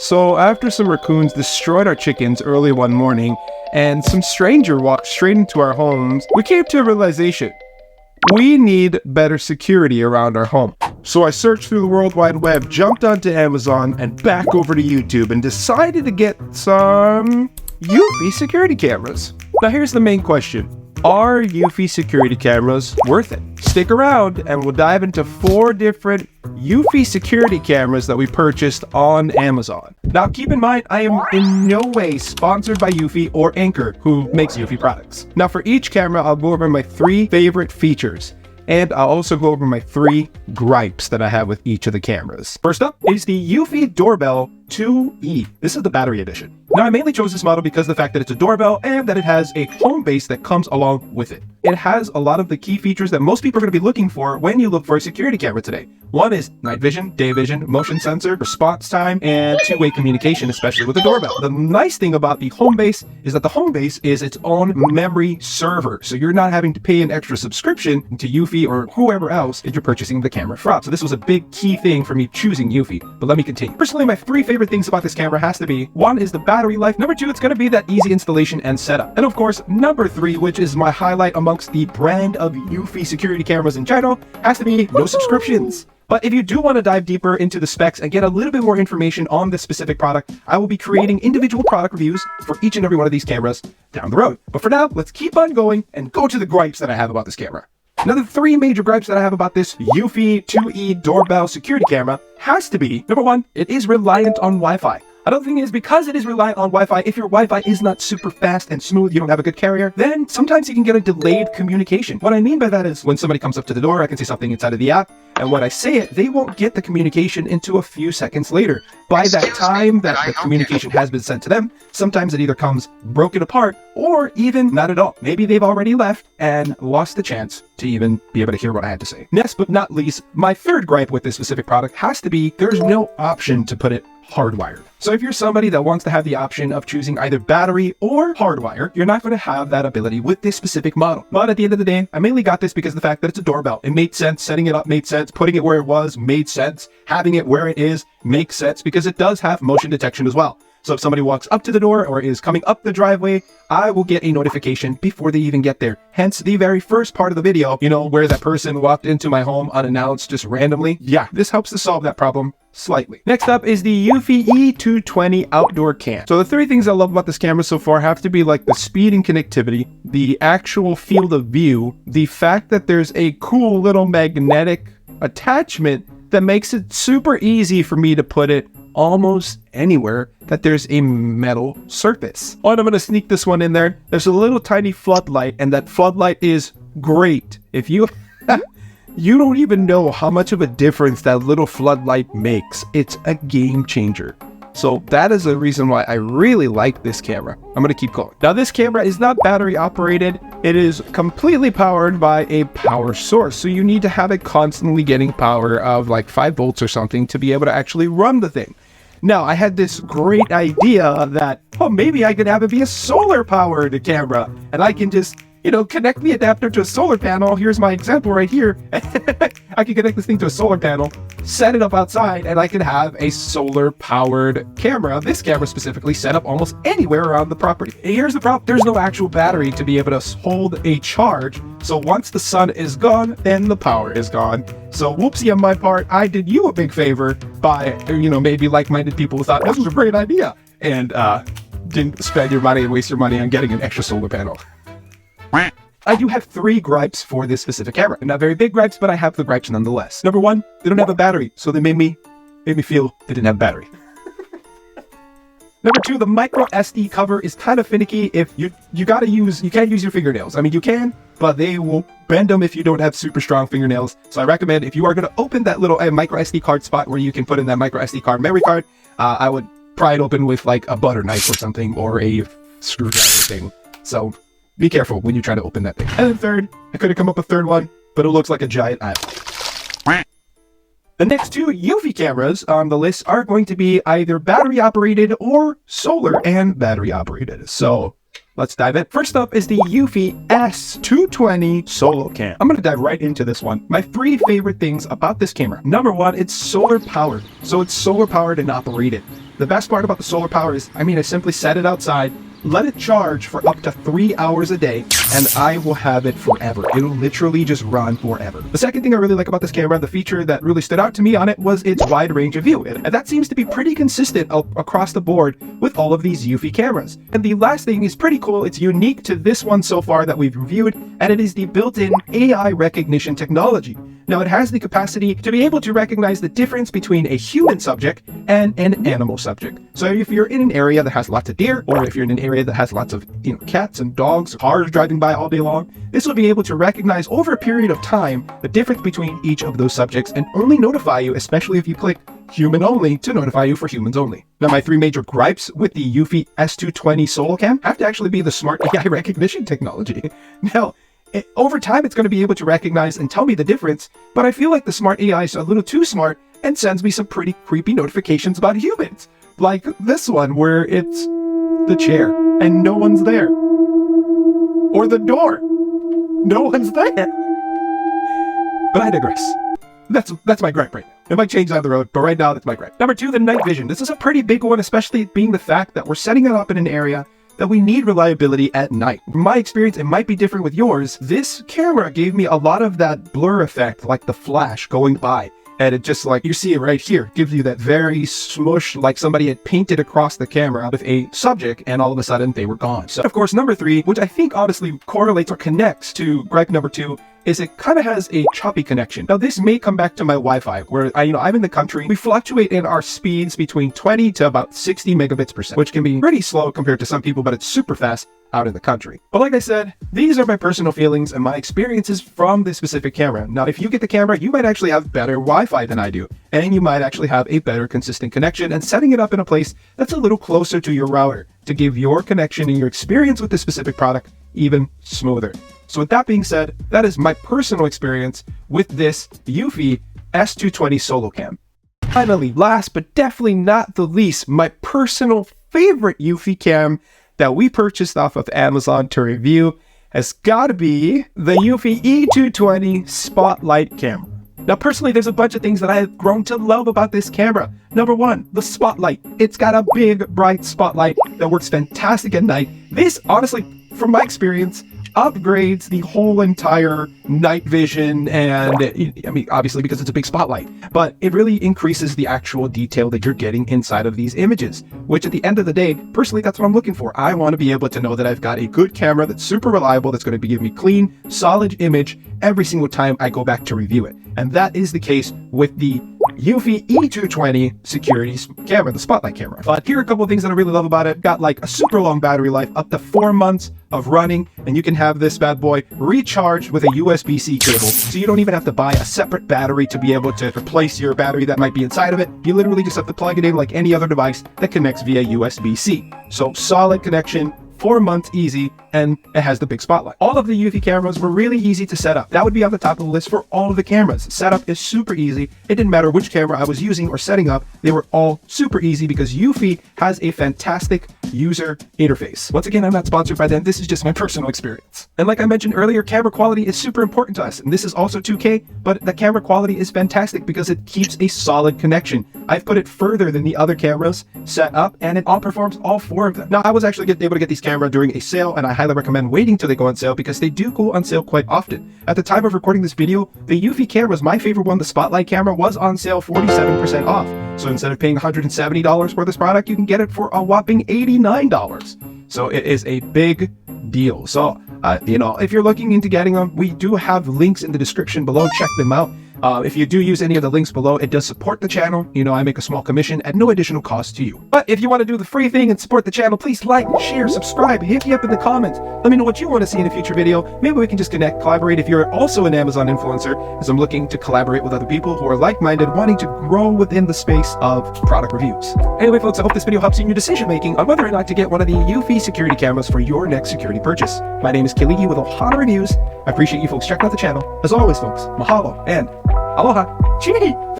So after some raccoons destroyed our chickens early one morning, and some stranger walked straight into our homes, we came to a realization. We need better security around our home. So I searched through the World Wide Web, jumped onto Amazon, and back over to YouTube, and decided to get some Eufy security cameras. Now here's the main question. Are Eufy security cameras worth it? Stick around and we'll dive into 4 different Eufy security cameras that we purchased on Amazon. Now keep in mind, I am in no way sponsored by Eufy or Anchor, who makes Eufy products. Now for each camera, I'll go over my 3 favorite features. And I'll also go over my 3 gripes that I have with each of the cameras. First up is the Eufy Doorbell 2E. This is the battery edition. Now I mainly chose this model because of the fact that it's a doorbell and that it has a home base that comes along with it. It has a lot of the key features that most people are going to be looking for when you look for a security camera today. One is night vision, day vision, motion sensor, response time, and 2-way communication, especially with the doorbell. The nice thing about the home base is that the home base is its own memory server. So you're not having to pay an extra subscription to Eufy or whoever else that you're purchasing the camera from. So this was a big key thing for me choosing Eufy. But let me continue. Personally, my 3 favorite things about this camera has to be, 1 is the battery life. Number 2, it's going to be that easy installation and setup. And of course, number 3, which is my highlight amongst the brand of Eufy security cameras in general, has to be no subscriptions. But if you do want to dive deeper into the specs and get a little bit more information on this specific product, I will be creating individual product reviews for each and every one of these cameras down the road. But for now, let's keep on going and go to the gripes that I have about this camera. Now the 3 major gripes that I have about this Eufy 2E doorbell security camera has to be, number 1, it is reliant on Wi-Fi. Another thing is, because it is reliant on Wi-Fi, if your Wi-Fi is not super fast and smooth, you don't have a good carrier, then sometimes you can get a delayed communication. What I mean by that is when somebody comes up to the door, I can say something inside of the app, and when I say it, they won't get the communication into a few seconds later. By that time that the communication has been sent to them, sometimes it either comes broken apart or even not at all. Maybe they've already left and lost the chance to even be able to hear what I had to say. Next but not least, my 3rd gripe with this specific product has to be there's no option to put it hardwired. So if you're somebody that wants to have the option of choosing either battery or hardwire, you're not going to have that ability with this specific model. But at the end of the day, I mainly got this because of the fact that it's a doorbell. It made sense. Setting it up made sense. Putting it where it was made sense. Having it where it is makes sense because it does have motion detection as well. So if somebody walks up to the door or is coming up the driveway, I will get a notification before they even get there. Hence the very first part of the video, where that person walked into my home unannounced just randomly. Yeah, this helps to solve that problem slightly. Next up is the Eufy E220 outdoor cam. So the 3 things I love about this camera so far have to be like the speed and connectivity, the actual field of view, the fact that there's a cool little magnetic attachment that makes it super easy for me to put it almost anywhere that there's a metal surface. Oh, and I'm going to sneak this one in there. There's a little tiny floodlight, and that floodlight is great. If you you don't even know how much of a difference that little floodlight makes. It's a game changer. So that is the reason why I really like this camera. I'm going to keep going. Now this camera is not battery operated. It is completely powered by a power source. So you need to have it constantly getting power of like 5 volts or something to be able to actually run the thing. Now I had this great idea that, maybe I could have it be a solar powered camera and I can just, connect the adapter to a solar panel. Here's my example right here. I can connect this thing to a solar panel, set it up outside, and I can have a solar powered camera. This camera specifically set up almost anywhere around the property. Here's the problem. There's no actual battery to be able to hold a charge. So once the sun is gone, then the power is gone. So whoopsie on my part, I did you a big favor by, maybe like-minded people who thought this was a great idea and didn't spend your money and waste your money on getting an extra solar panel. I do have 3 gripes for this specific camera. They're not very big gripes, but I have the gripes nonetheless. Number 1, they don't have a battery, so they made me feel they didn't have a battery. Number 2, the micro SD cover is kind of finicky. If you can't use your fingernails. I mean, you can, but they will bend them if you don't have super strong fingernails. So I recommend if you are going to open that little micro SD card spot where you can put in that micro SD card memory card, I would pry it open with like a butter knife or something or a screwdriver thing. So be careful when you try to open that thing. And then 3rd, I could have come up with a 3rd one, but it looks like a giant eye. The next 2 Eufy cameras on the list are going to be either battery operated or solar and battery operated. So let's dive in. First up is the Eufy S220 Solo Cam. I'm going to dive right into this one. My 3 favorite things about this camera. Number 1, it's solar powered. So it's solar powered and operated. The best part about the solar power is, I simply set it outside, let it charge for up to 3 hours a day, and I will have it forever. It'll literally just run forever. The second thing I really like about this camera, the feature that really stood out to me on it, was its wide range of view. And that seems to be pretty consistent across the board with all of these Eufy cameras. And the last thing is pretty cool. It's unique to this one so far that we've reviewed, and it is the built-in AI recognition technology. Now, it has the capacity to be able to recognize the difference between a human subject and an animal subject. So if you're in an area that has lots of deer, or if you're in an area that has lots of cats and dogs, cars driving by all day long, this will be able to recognize over a period of time the difference between each of those subjects and only notify you, especially if you click human only, to notify you for humans only. Now, my 3 major gripes with the Eufy S220 Solo Cam have to actually be the smart AI recognition technology. Now, over time, it's going to be able to recognize and tell me the difference, but I feel like the smart AI is a little too smart and sends me some pretty creepy notifications about humans. Like this one, where it's the chair and no one's there. Or the door. No one's there. But I digress. That's my gripe right now. It might change down the road, but right now that's my gripe. Number 2, the night vision. This is a pretty big one, especially being the fact that we're setting it up in an area that we need reliability at night. From my experience, it might be different with yours. This camera gave me a lot of that blur effect, like the flash going by. And it just, like, you see it right here, gives you that very smush, like somebody had painted across the camera with a subject, and all of a sudden they were gone. So, of course, number 3, which I think honestly correlates or connects to gripe number 2, is it kind of has a choppy connection. Now, this may come back to my Wi-Fi, where I'm in the country. We fluctuate in our speeds between 20 to about 60 megabits per second, which can be pretty slow compared to some people, but it's super fast out in the country. But like I said, these are my personal feelings and my experiences from this specific camera. Now, if you get the camera, you might actually have better Wi-Fi than I do, and you might actually have a better consistent connection, and setting it up in a place that's a little closer to your router to give your connection and your experience with this specific product even smoother. So with that being said, that is my personal experience with this Eufy S220 Solo Cam. Finally, last but definitely not the least, my personal favorite Eufy cam that we purchased off of Amazon to review has got to be the Eufy E220 Spotlight camera. Now, personally, there's a bunch of things that I have grown to love about this camera. Number 1, the spotlight. It's got a big, bright spotlight that works fantastic at night. This, honestly, from my experience, upgrades the whole entire night vision, and obviously because it's a big spotlight, but it really increases the actual detail that you're getting inside of these images, which at the end of the day, personally, that's what I'm looking for. I want to be able to know that I've got a good camera that's super reliable, that's going to give me clean, solid image every single time I go back to review it. And that is the case with the Eufy E220 security camera, the Spotlight camera. But here are a couple of things that I really love about it. Got like a super long battery life, up to 4 months of running, and you can have this bad boy recharged with a USB-C cable, so you don't even have to buy a separate battery to be able to replace your battery that might be inside of it. You literally just have to plug it in like any other device that connects via USB-C. So solid connection, 4 months easy, and it has the big spotlight. All of the Eufy cameras were really easy to set up. That would be on the top of the list for all of the cameras. Setup is super easy. It didn't matter which camera I was using or setting up. They were all super easy because Eufy has a fantastic user interface. Once again, I'm not sponsored by them. This is just my personal experience. And like I mentioned earlier, camera quality is super important to us. And this is also 2K, but the camera quality is fantastic because it keeps a solid connection. I've put it further than the other cameras set up, and it outperforms all 4 of them. Now, I was actually able to get these cameras during a sale, and I highly recommend waiting till they go on sale because they do go on sale quite often. At the time of recording this video, the Eufy cameras, my favorite one, the Spotlight camera, was on sale 47% off. So instead of paying $170 for this product, you can get it for a whopping $89. So it is a big deal. So, if you're looking into getting them, we do have links in the description below. Check them out. If you do use any of the links below, it does support the channel. I make a small commission at no additional cost to you. But if you want to do the free thing and support the channel, please like, share, subscribe, hit me up in the comments. Let me know what you want to see in a future video. Maybe we can just connect, collaborate if you're also an Amazon influencer, as I'm looking to collaborate with other people who are like-minded, wanting to grow within the space of product reviews. Anyway, folks, I hope this video helps you in your decision-making on whether or not to get one of the Eufy security cameras for your next security purchase. My name is Keli'i with Ohana Reviews. I appreciate you folks checking out the channel. As always, folks, mahalo and aloha. Chee!